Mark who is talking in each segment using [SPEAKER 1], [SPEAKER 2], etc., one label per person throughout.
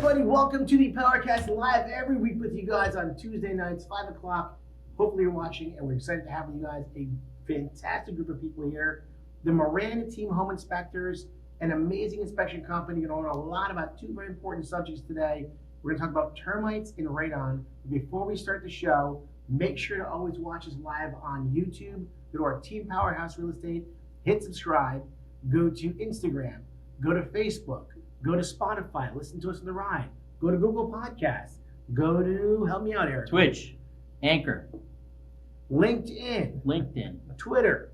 [SPEAKER 1] everybody. Welcome to the PowerCast live every week with you guys on Tuesday nights, 5 o'clock. Hopefully you're watching, and we're excited to have with you guys a fantastic group of people here. The Miranda Team Home Inspectors, an amazing inspection company. You're going to learn a lot about two very important subjects today. We're going to talk about termites and radon. Before we start the show, make sure to always watch us live on YouTube. Go to our Team Powerhouse Real Estate, hit subscribe, go to Instagram, go to Facebook, go to Spotify, listen to us on the ride, go to Google Podcasts, go to, help me out, Eric.
[SPEAKER 2] Twitch, Anchor,
[SPEAKER 1] LinkedIn, Twitter.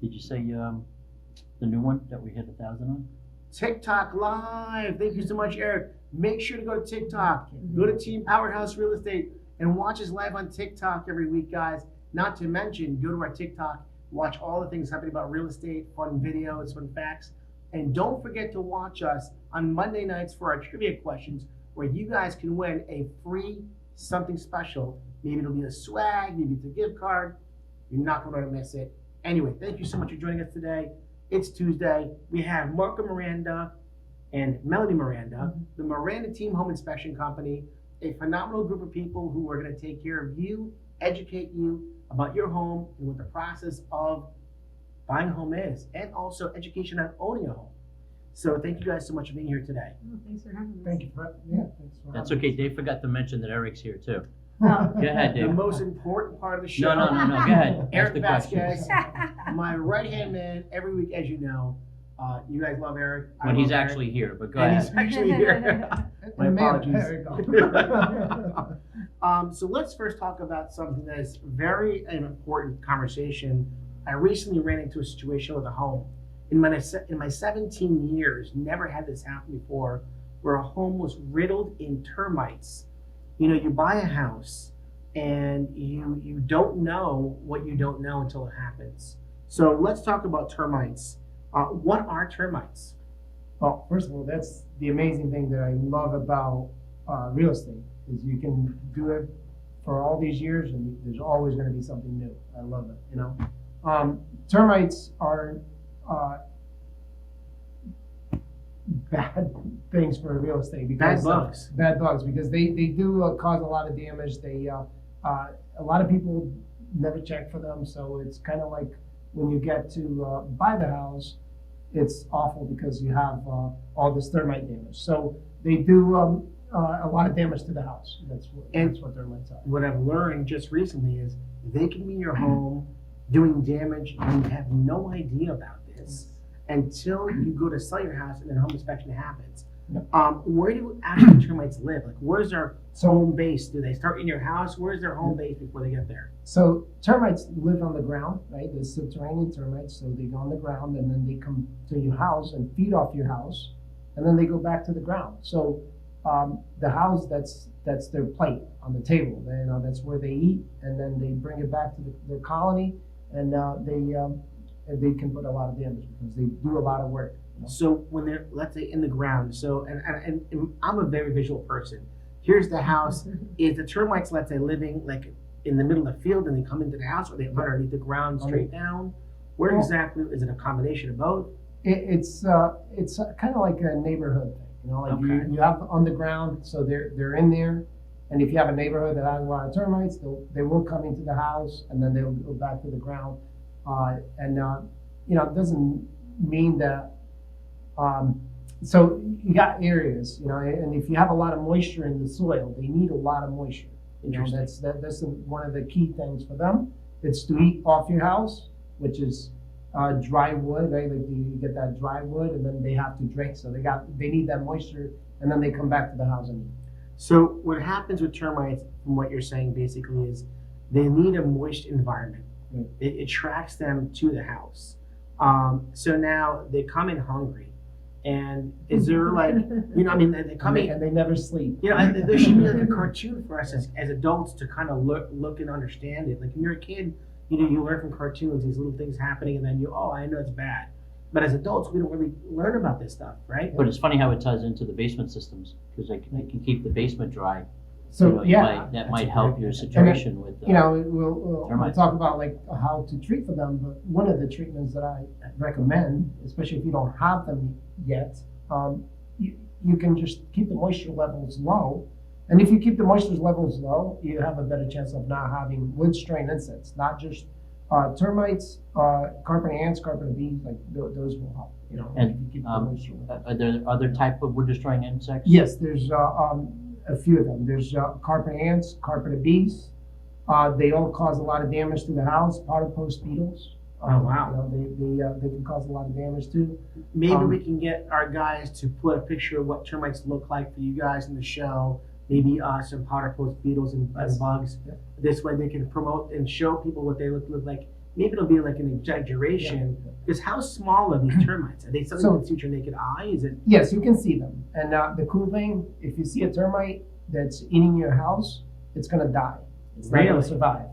[SPEAKER 2] Did you say the new one that we hit 1,000 on?
[SPEAKER 1] TikTok Live. Thank you so much, Eric. Make sure to go to TikTok, go to Team Powerhouse Real Estate, and watch us live on TikTok every week, guys. Not to mention, go to our TikTok, watch all the things happening about real estate, fun videos, fun facts. And don't forget to watch us on Monday nights for our trivia questions, where you guys can win a free something special. Maybe it'll be a swag, maybe it's a gift card. You're not going to miss it. Anyway, thank you so much for joining us today. It's Tuesday. We have Marco Miranda and Melanie Miranda, the Miranda Team Home Inspection Company, a phenomenal group of people who are going to take care of you, educate you about your home and what the process of buying a home is, and also education on owning a home. So thank you guys so much for being here today.
[SPEAKER 3] Oh, thanks for having us.
[SPEAKER 4] Thank you for thanks for
[SPEAKER 2] That's
[SPEAKER 4] having
[SPEAKER 2] okay.
[SPEAKER 4] us.
[SPEAKER 2] Dave forgot to mention that Eric's here too.
[SPEAKER 3] Oh.
[SPEAKER 2] Go ahead,
[SPEAKER 1] The
[SPEAKER 2] Dave.
[SPEAKER 1] most important part of the show.
[SPEAKER 2] No. Go ahead. Ask
[SPEAKER 1] Eric
[SPEAKER 2] the
[SPEAKER 1] Vasquez,
[SPEAKER 2] question.
[SPEAKER 1] my right-hand man, every week, as you know. You guys love Eric. I
[SPEAKER 2] When he's
[SPEAKER 1] love Eric.
[SPEAKER 2] actually here, but go
[SPEAKER 1] And
[SPEAKER 2] ahead.
[SPEAKER 1] he's actually here. My
[SPEAKER 4] And man,
[SPEAKER 1] apologies.
[SPEAKER 4] there you go.
[SPEAKER 1] So let's first talk about something that is very an important conversation. I recently ran into a situation with a home. In my 17 years, never had this happen before, where a home was riddled in termites. You know, you buy a house and you don't know what you don't know until it happens. So let's talk about termites. What are termites?
[SPEAKER 4] Well, first of all, that's the amazing thing that I love about real estate is you can do it for all these years, and there's always going to be something new. I love it. You know, termites are bad things for real estate because bad bugs because they do cause a lot of damage. They a lot of people never check for them, so it's kind of like when you get to buy the house, it's awful because you have all this termite damage. So they do a lot of damage to the house. That's what termites are.
[SPEAKER 1] What I've learned just recently is they can be in your home doing damage and you have no idea about this until you go to sell your house and then home inspection happens.
[SPEAKER 4] Yep.
[SPEAKER 1] Where do actually termites live? Like, where's their
[SPEAKER 4] So-
[SPEAKER 1] home base? Do they start in your house? Where's their home base before they get there?
[SPEAKER 4] So termites live on the ground, right? They're subterranean termites, so they go on the ground and then they come to your house and feed off your house, and then they go back to the ground. So the house, that's their plate on the table. They, that's where they eat, and then they bring it back to their colony, and they can put a lot of damage because they do a lot of work. You know?
[SPEAKER 1] So when they're, let's say, in the ground, so, and I'm a very visual person. Here's the house. Is the termites, let's say, living like in the middle of the field and they come into the house, or they underneath the ground straight down? Where
[SPEAKER 4] Well-
[SPEAKER 1] exactly, is it a combination of both?
[SPEAKER 4] It's kind of like a neighborhood thing, you know. Like
[SPEAKER 1] Okay.
[SPEAKER 4] you have on the ground, so they're in there, and if you have a neighborhood that has a lot of termites, they will come into the house and then they'll go back to the ground, you know, it doesn't mean that. So you got areas, you know, and if you have a lot of moisture in the soil, they need a lot of moisture. You know,
[SPEAKER 1] Interesting.
[SPEAKER 4] that's one of the key things for them. It's to eat off your house, which is dry wood, right? Like you get that dry wood, and then they have to drink, so they need that moisture, and then they come back to the house and eat.
[SPEAKER 1] So what happens with termites, from what you're saying, basically, is they need a moist environment.
[SPEAKER 4] Mm.
[SPEAKER 1] It attracts them to the house. So now they come in hungry, and is there like, you know, I mean, they come in.
[SPEAKER 4] And they never sleep.
[SPEAKER 1] You know, and there should be like a cartoon for us as adults to kind of look and understand it. Like when you're a kid, you know, you learn from cartoons these little things happening, and then I know it's bad. But as adults, we don't really learn about this stuff, right?
[SPEAKER 2] But it's funny how it ties into the basement systems, because they can keep the basement dry.
[SPEAKER 4] So
[SPEAKER 2] You know,
[SPEAKER 4] yeah,
[SPEAKER 2] that might help your situation with.
[SPEAKER 4] you know, we'll
[SPEAKER 2] termites.
[SPEAKER 4] talk about like how to treat for them, but one of the treatments that I recommend, especially if you don't have them yet, you can just keep the moisture levels low. And if you keep the moisture levels low, you have a better chance of not having wood strain insects, not just termites, carpet ants, carpet bees, like those will help, you know, if you keep the moisture level.
[SPEAKER 2] Are there other type of wood destroying insects?
[SPEAKER 4] Yes, there's a few of them. There's carpet ants, carpet bees. They all cause a lot of damage to the house. Powder post beetles.
[SPEAKER 1] Oh, wow.
[SPEAKER 4] You know, they can cause a lot of damage too.
[SPEAKER 1] Maybe we can get our guys to put a picture of what termites look like for you guys in the show. Maybe some powder post beetles and bugs.
[SPEAKER 4] Yeah.
[SPEAKER 1] This way they can promote and show people what they look like. Maybe it'll be like an exaggeration. Because how small are these termites? Are they something you can see with your naked eye? Is it?
[SPEAKER 4] Yes, you can see them. And the cool thing, if you see a termite that's eating your house, it's gonna die. It's not
[SPEAKER 1] Really?
[SPEAKER 4] gonna survive.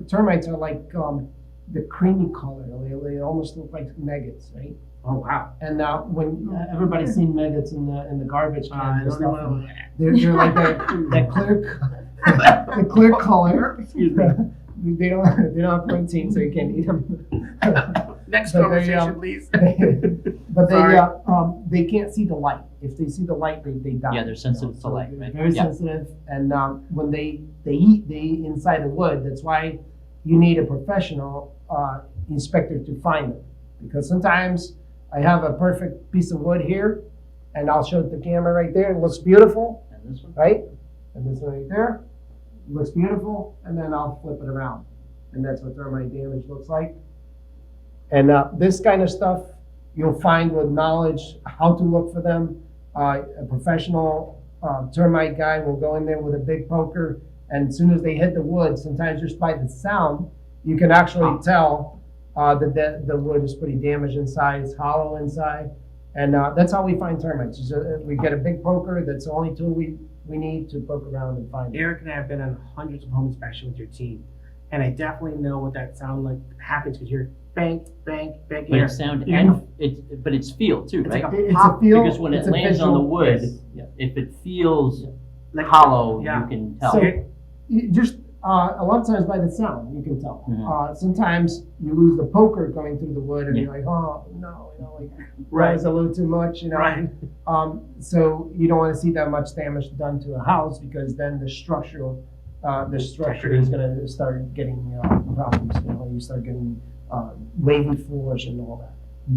[SPEAKER 4] Termites are like the creamy color. They almost look like maggots, right?
[SPEAKER 1] Oh, wow.
[SPEAKER 4] And when everybody's seen maggots in the garbage
[SPEAKER 1] I
[SPEAKER 4] cans and
[SPEAKER 1] don't
[SPEAKER 4] stuff,
[SPEAKER 1] know.
[SPEAKER 4] they're like that clear the clear color.
[SPEAKER 1] Excuse me.
[SPEAKER 4] They don't have protein, so you can't eat them.
[SPEAKER 1] Next
[SPEAKER 4] But
[SPEAKER 1] conversation, please.
[SPEAKER 4] But
[SPEAKER 1] Sorry.
[SPEAKER 4] they can't see the light. If they see the light, they die.
[SPEAKER 2] Yeah, they're sensitive to
[SPEAKER 4] So
[SPEAKER 2] light,
[SPEAKER 4] they're
[SPEAKER 2] right?
[SPEAKER 4] Very
[SPEAKER 2] Yeah.
[SPEAKER 4] sensitive, and when they eat, they eat inside the wood. That's why you need a professional inspector to find them, because sometimes I have a perfect piece of wood here, and I'll show the camera right there. It looks beautiful,
[SPEAKER 2] And this one?
[SPEAKER 4] right? And this one right there looks beautiful, and then I'll flip it around, and that's what termite damage looks like. And this kind of stuff you'll find with knowledge how to look for them. A professional termite guy will go in there with a big poker, and as soon as they hit the wood, sometimes just by the sound, you can actually tell that the wood is pretty damaged inside, it's hollow inside. And that's how we find termites. We get a big poker, that's the only tool we need to poke around and find them.
[SPEAKER 1] Eric and I have been on hundreds of home inspections with your team, and I definitely know what that sound like happens because you're bang, bang, bang.
[SPEAKER 2] But it's sound
[SPEAKER 1] You
[SPEAKER 2] and
[SPEAKER 1] know,
[SPEAKER 2] but it's feel too,
[SPEAKER 1] It's
[SPEAKER 2] right?
[SPEAKER 1] like
[SPEAKER 4] It's a
[SPEAKER 1] pop,
[SPEAKER 4] feel.
[SPEAKER 2] Because when
[SPEAKER 4] it's
[SPEAKER 2] it
[SPEAKER 4] a
[SPEAKER 2] lands on the
[SPEAKER 4] visual,
[SPEAKER 2] wood,
[SPEAKER 4] yes.
[SPEAKER 2] if it feels
[SPEAKER 1] like
[SPEAKER 2] hollow,
[SPEAKER 1] yeah.
[SPEAKER 2] you can tell.
[SPEAKER 4] So you just a lot of times by the sound you can tell.
[SPEAKER 2] Mhm.
[SPEAKER 4] Sometimes you lose the poker going through the wood, and
[SPEAKER 2] Yeah.
[SPEAKER 4] you're like, oh no, like
[SPEAKER 1] Right.
[SPEAKER 4] that was a little too much,
[SPEAKER 1] Right.
[SPEAKER 4] So you don't want to see that much damage done to a house, because then the structure is going to start getting problems. You start getting wavy floors and all that.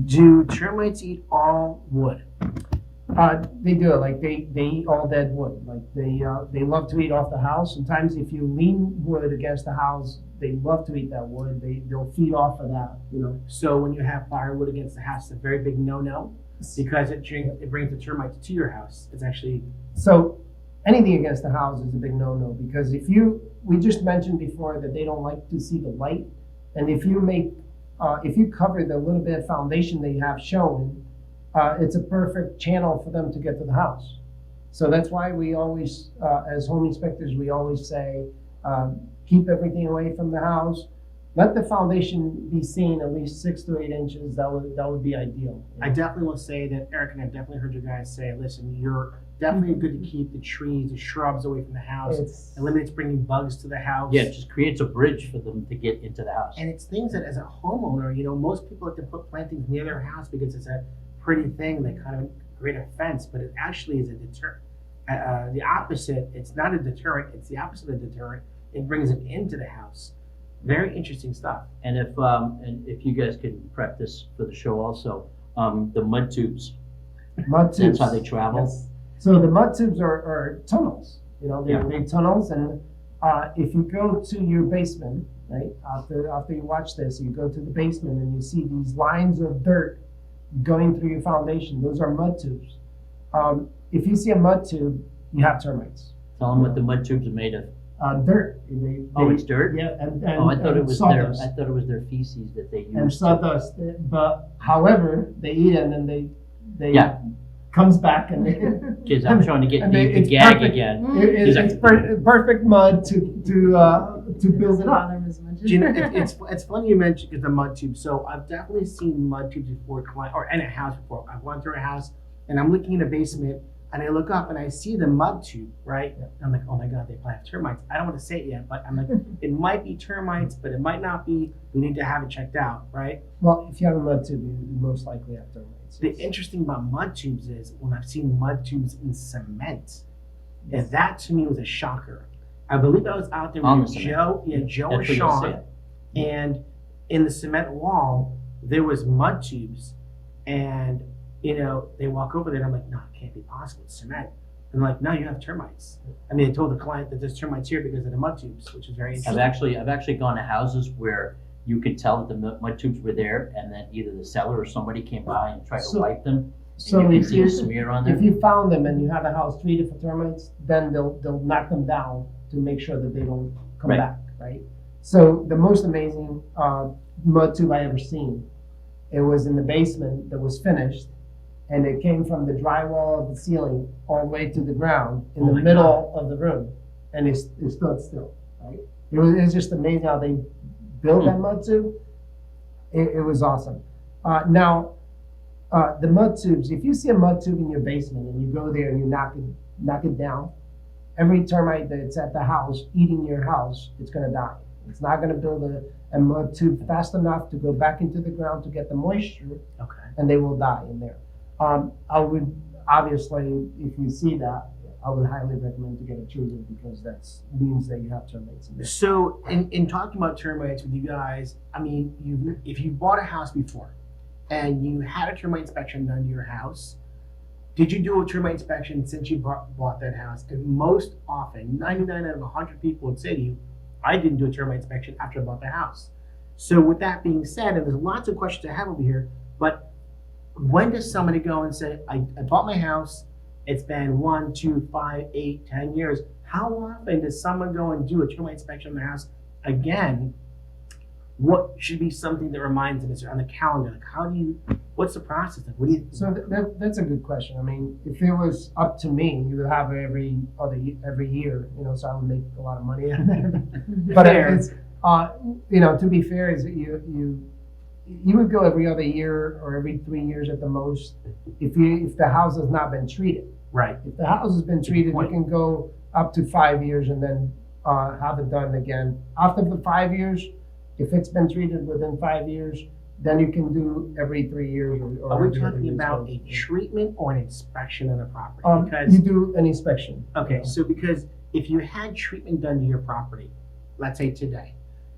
[SPEAKER 1] Do termites eat all wood?
[SPEAKER 4] They do it. Like they eat all dead wood. Like they love to eat off the house. Sometimes if you lean wood against the house, they love to eat that wood. They'll feed off of that.
[SPEAKER 1] So when you have firewood against the house, it's a very big no-no because it brings the termites to your house. It's actually
[SPEAKER 4] So anything against the house is a big no-no, because we just mentioned before that they don't like to see the light, and if you cover the little bit of foundation they have shown, it's a perfect channel for them to get to the house. So that's why we always, as home inspectors, we always say, keep everything away from the house. Let the foundation be seen at least 6 to 8 inches. That would be ideal.
[SPEAKER 1] I definitely will say that Eric and I definitely heard you guys say, listen, you're definitely good to keep the trees, the shrubs away from the house.
[SPEAKER 4] It's
[SPEAKER 1] Eliminates bringing bugs to the house.
[SPEAKER 2] Yeah, it just creates a bridge for them to get into the house.
[SPEAKER 1] And it's things that as a homeowner, most people like to put plantings near their house because it's a pretty thing. They kind of create a fence, but it actually is a deterrent. The opposite, it's not a deterrent, it's the opposite of a deterrent. It brings them into the house. Very interesting stuff.
[SPEAKER 2] And if you guys can prep this for the show also, the mud tubes,
[SPEAKER 4] mud tubes.
[SPEAKER 2] that's how they travel.
[SPEAKER 4] Yes. So the mud tubes are tunnels. They're
[SPEAKER 2] Yeah.
[SPEAKER 4] tunnels, and if you go to your basement, right after you watch this, you go to the basement and you see these lines of dirt going through your foundation. Those are mud tubes. If you see a mud tube, you have termites.
[SPEAKER 2] Tell them what the mud tubes are made of.
[SPEAKER 4] Dirt.
[SPEAKER 2] Oh, it's dirt?
[SPEAKER 4] Yeah, and
[SPEAKER 2] Oh, I thought
[SPEAKER 4] and
[SPEAKER 2] it was their
[SPEAKER 4] sawdust.
[SPEAKER 2] feces that they
[SPEAKER 4] And
[SPEAKER 2] used.
[SPEAKER 4] sawdust. But however, they eat it, and then they
[SPEAKER 2] Yeah.
[SPEAKER 4] comes back and they.
[SPEAKER 2] Kids, I'm trying to get
[SPEAKER 4] And
[SPEAKER 2] Dave to
[SPEAKER 4] it's
[SPEAKER 2] gag
[SPEAKER 4] perfect.
[SPEAKER 2] again.
[SPEAKER 4] It's perfect mud to build it up.
[SPEAKER 1] Gina, it's funny you mentioned the mud tube. So I've definitely seen mud tubes before, or in a house before. I've gone through a house and I'm looking in a basement and I look up and I see the mud tube, right? I'm like, oh my God, they probably have termites. I don't want to say it yet, but I'm like, it might be termites, but it might not be. We need to have it checked out, right?
[SPEAKER 4] Well, if you have a mud tube, you most likely have termites.
[SPEAKER 1] The interesting about mud tubes is when I've seen mud tubes in cement, and that to me was a shocker. I believe I was out there
[SPEAKER 2] On
[SPEAKER 1] with
[SPEAKER 2] the
[SPEAKER 1] Joe, Joe or
[SPEAKER 2] That's what you
[SPEAKER 1] Sean,
[SPEAKER 2] said.
[SPEAKER 1] and in the cement wall, there was mud tubes, and they walk over there and I'm like, no, it can't be possible, it's cement. And they're like, no, you have termites. I mean, they told the client that there's termites here because of the mud tubes, which is very interesting.
[SPEAKER 2] I've actually gone to houses where you could tell that the mud tubes were there, and then either the seller or somebody came by and tried to wipe them.
[SPEAKER 4] So
[SPEAKER 2] and you
[SPEAKER 4] if
[SPEAKER 2] can see
[SPEAKER 4] you,
[SPEAKER 2] a smear on there.
[SPEAKER 4] if you found them and you have a house treated for termites, then they'll knock them down to make sure that they don't come
[SPEAKER 2] Right.
[SPEAKER 4] back, right? So the most amazing mud tube I ever seen, it was in the basement that was finished, and it came from the drywall of the ceiling all the way to the ground in
[SPEAKER 1] Oh
[SPEAKER 4] the
[SPEAKER 1] my
[SPEAKER 4] middle of the room, and it stood still, right? It was just amazing how they built that mud tube. It was awesome. Now, the mud tubes, if you see a mud tube in your basement and you go there and you knock it down, every termite that's at the house eating your house, it's gonna die. It's not gonna build a mud tube fast enough to go back into the ground to get the moisture,
[SPEAKER 1] Okay.
[SPEAKER 4] and they will die in there. I would, obviously, if you see that, I would highly recommend to get it treated because that means that you have termites in there.
[SPEAKER 1] So in talking about termites with you guys, I mean, if you bought a house before and you had a termite inspection done to your house, did you do a termite inspection since you bought that house? And most often, 99 out of 100 people would say to you, I didn't do a termite inspection after I bought the house. So with that being said, and there's lots of questions I have over here, but when does somebody go and say, I bought my house, it's been 1, 2, 5, 8, 10 years. How often does someone go and do a termite inspection on their house again? What should be something that reminds them? Is it on the calendar? Like, what's the process? Like, what do you?
[SPEAKER 4] So that's a good question. I mean, if it was up to me, you would have it every year, so I would make a lot of money on that. But
[SPEAKER 1] Fair.
[SPEAKER 4] it's, to be fair, is that you would go every other year or every 3 years at the most if the house has not been treated.
[SPEAKER 1] Right.
[SPEAKER 4] If the house has been treated, you
[SPEAKER 1] point.
[SPEAKER 4] can go up to 5 years and then have it done again. After the 5 years, if it's been treated within 5 years, then you can do every 3 years. Or
[SPEAKER 1] Are we
[SPEAKER 4] every other
[SPEAKER 1] talking
[SPEAKER 4] year.
[SPEAKER 1] about a treatment or an inspection of the property?
[SPEAKER 4] You do an inspection.
[SPEAKER 1] Okay, so because if you had treatment done to your property, let's say today,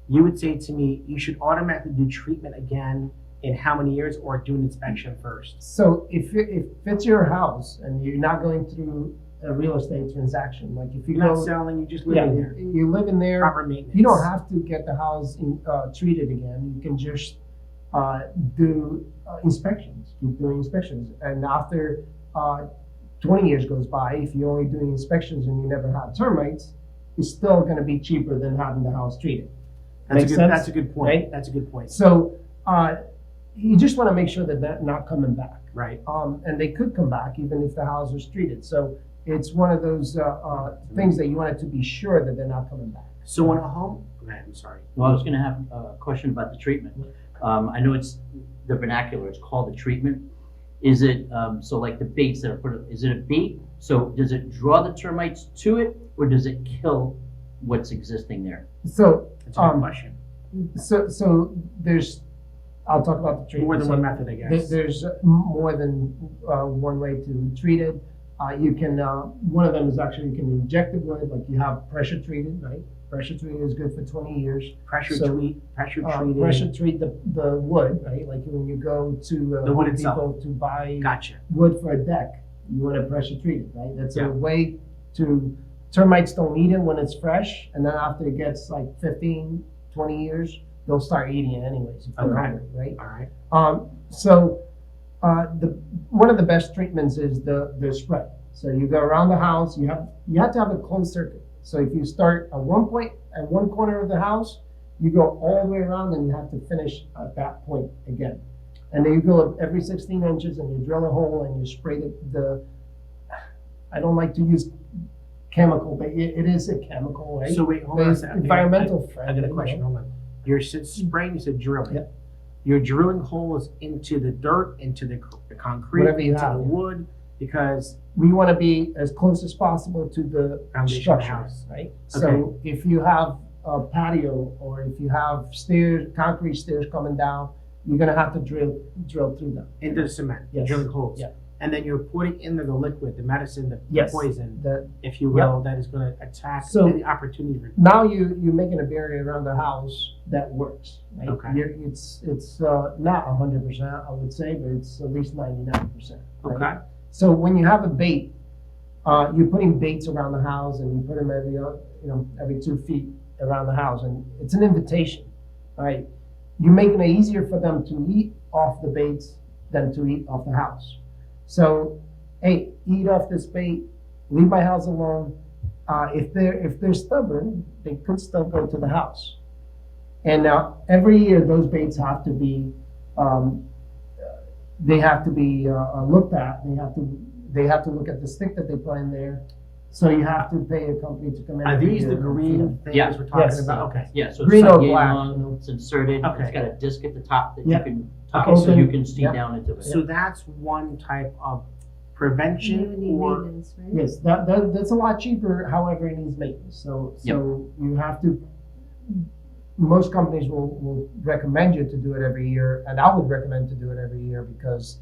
[SPEAKER 1] you would say to me, you should automatically do treatment again in how many years, or do an inspection first?
[SPEAKER 4] So if it's your house and you're not going through a real estate transaction, like if you
[SPEAKER 1] You're not
[SPEAKER 4] go,
[SPEAKER 1] selling, you just live in there.
[SPEAKER 4] you live in there,
[SPEAKER 1] Proper maintenance.
[SPEAKER 4] you don't have to get the house treated again. You can just do inspections, keep doing inspections. And after 20 years goes by, if you're only doing inspections and you never have termites, it's still gonna be cheaper than having the house treated. Makes sense?
[SPEAKER 1] That's a good point.
[SPEAKER 4] Right?
[SPEAKER 1] That's a good point.
[SPEAKER 4] So you just wanna make sure that they're not coming back.
[SPEAKER 1] Right.
[SPEAKER 4] And they could come back even if the house was treated. So it's one of those things that you want to be sure that they're not coming back.
[SPEAKER 1] So when a home, go ahead, I'm sorry.
[SPEAKER 2] Well, I was gonna have a question about the treatment. I know it's the vernacular, it's called the treatment. Is it, so like the baits that are put, is it a bait? So does it draw the termites to it, or does it kill what's existing there?
[SPEAKER 4] So
[SPEAKER 1] That's a good question.
[SPEAKER 4] so there's, I'll talk about the treatment.
[SPEAKER 1] More than
[SPEAKER 4] So
[SPEAKER 1] one method, I guess.
[SPEAKER 4] There's more than one way to treat it. You can, one of them is actually you can inject it with, like you have pressure treated, right? Pressure treated is good for 20 years.
[SPEAKER 1] Pressure
[SPEAKER 4] So,
[SPEAKER 1] treated.
[SPEAKER 4] Pressure treat the wood, right? Like when you go to
[SPEAKER 1] The wood
[SPEAKER 4] Home
[SPEAKER 1] itself.
[SPEAKER 4] Depot to buy
[SPEAKER 1] Gotcha.
[SPEAKER 4] wood for a deck, you want to pressure treat it, right? That's
[SPEAKER 1] Yeah.
[SPEAKER 4] a way to, termites don't eat it when it's fresh, and then after it gets like 15, 20 years, they'll start eating it anyways if they're
[SPEAKER 1] Okay.
[SPEAKER 4] hungry, right?
[SPEAKER 1] All right.
[SPEAKER 4] So one of the best treatments is the spray. So you go around the house, you have to have a closed circuit. So if you start at one point, at one corner of the house, you go all the way around and you have to finish at that point again. And then you go every 16 inches and you drill a hole and you spray the I don't like to use chemical, but it is a chemical, right?
[SPEAKER 1] So wait, hold
[SPEAKER 4] But
[SPEAKER 1] on a
[SPEAKER 4] it's
[SPEAKER 1] second.
[SPEAKER 4] environmental
[SPEAKER 1] I
[SPEAKER 4] friendly.
[SPEAKER 1] got a question. Hold on. You're spraying, you said drilling.
[SPEAKER 4] Yep.
[SPEAKER 1] You're drilling holes into the dirt, into the concrete,
[SPEAKER 4] Whatever you
[SPEAKER 1] into
[SPEAKER 4] have,
[SPEAKER 1] the
[SPEAKER 4] yeah.
[SPEAKER 1] wood, Because
[SPEAKER 4] we want to be as close as possible to the
[SPEAKER 1] Foundation of the
[SPEAKER 4] structure,
[SPEAKER 1] house.
[SPEAKER 4] right? So if you have a patio or if you have stairs, concrete stairs coming down, you're gonna have to drill through them.
[SPEAKER 1] into the cement,
[SPEAKER 4] Yes.
[SPEAKER 1] drilling holes.
[SPEAKER 4] Yeah.
[SPEAKER 1] And then you're putting in the liquid, the medicine, the
[SPEAKER 4] Yes.
[SPEAKER 1] poison,
[SPEAKER 4] The,
[SPEAKER 1] if you will, that is gonna attack
[SPEAKER 4] So-
[SPEAKER 1] any opportunity for.
[SPEAKER 4] now you're making a barrier around the house that works, right?
[SPEAKER 1] Okay.
[SPEAKER 4] It's not 100%, I would say, but it's at least 99%. right?
[SPEAKER 1] Okay.
[SPEAKER 4] So when you have a bait, you're putting baits around the house and you put them every 2 feet around the house, and it's an invitation, right? You're making it easier for them to eat off the baits than to eat off the house. So, hey, eat off this bait, leave my house alone. If they're stubborn, they could still go to the house. And now every year those baits have to be looked at. They have to look at the stick that they put in there. So you have to pay a company to come in.
[SPEAKER 1] Are
[SPEAKER 4] every
[SPEAKER 1] these
[SPEAKER 4] year
[SPEAKER 1] the
[SPEAKER 4] and feed
[SPEAKER 1] green
[SPEAKER 4] them.
[SPEAKER 1] things
[SPEAKER 2] Yeah.
[SPEAKER 1] we're talking
[SPEAKER 4] Yes.
[SPEAKER 1] about? Okay.
[SPEAKER 2] Yeah, so
[SPEAKER 4] Green
[SPEAKER 2] it's
[SPEAKER 4] or
[SPEAKER 2] like
[SPEAKER 4] black,
[SPEAKER 2] long, it's inserted,
[SPEAKER 1] Okay.
[SPEAKER 2] it's got a disc at the top that you
[SPEAKER 4] Yeah.
[SPEAKER 2] can,
[SPEAKER 1] Okay,
[SPEAKER 2] so you
[SPEAKER 4] Open.
[SPEAKER 2] can see
[SPEAKER 4] Yeah.
[SPEAKER 2] down into it.
[SPEAKER 1] So that's one type of
[SPEAKER 3] You
[SPEAKER 1] prevention
[SPEAKER 3] need
[SPEAKER 1] or,
[SPEAKER 3] maintenance, right?
[SPEAKER 4] Yes, that's a lot cheaper, however, it needs maintenance. So you have to, most companies will recommend you to do it every year, and I would recommend to do it every year because